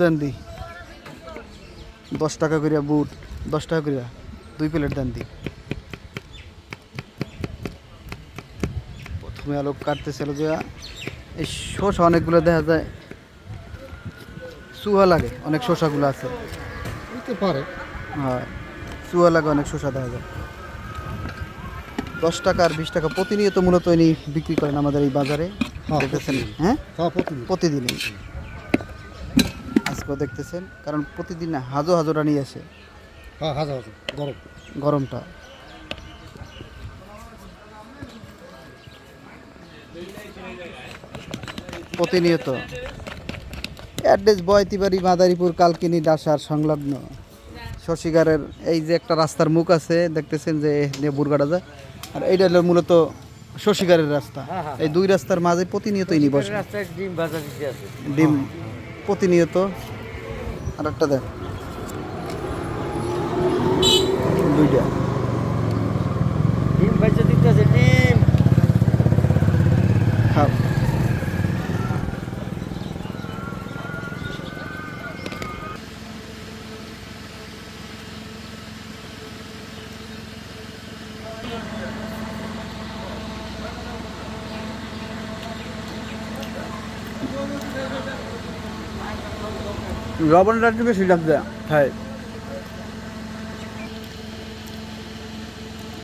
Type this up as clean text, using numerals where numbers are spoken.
দেন দি 10 টাকা করিয়া বুট 10 টাকা করিয়া 2 প্লেট দেন দি। প্রথমে আলু কাটতেছিল যে এই শসা অনেকগুলো দেখা যায় চুয়া লাগে, অনেক শসাগুলো আছে হতে পারে। হয় চুয়া লাগে, অনেক শসা দেখা যায়। 10 টাকা আর 20 টাকা প্রতিনিয়ত মূলত ইনি বিক্রি করেন আমাদের এই বাজারে, দেখতেছেন। হ্যাঁ প্রতিদিনই আজকেও দেখতেছেন, কারণ প্রতিদিন হাজারটা নিয়ে আসে। হ্যাঁ হাজার গরম গরমটা প্রতিনিয়ত। অ্যাড্রেস বয়তিবাড়ি, মাদারীপুর, কালকিনি, ডাসার সংলগ্ন শশীগারের এই যে একটা রাস্তার মুখ আছে দেখতেছেন যে বুরগাড়া যায়, আর এইটা হলো মূলত শশীগারের রাস্তা। এই দুই রাস্তার মাঝে প্রতিনিয়ত ইনি বসে ডিম প্রতিনিয়ত। আর একটা দেখ দুইটা ডিম বেচে দিতেছে ডিম। খাও। লবণটা একটু বেশি লাগবে। হ্যাঁ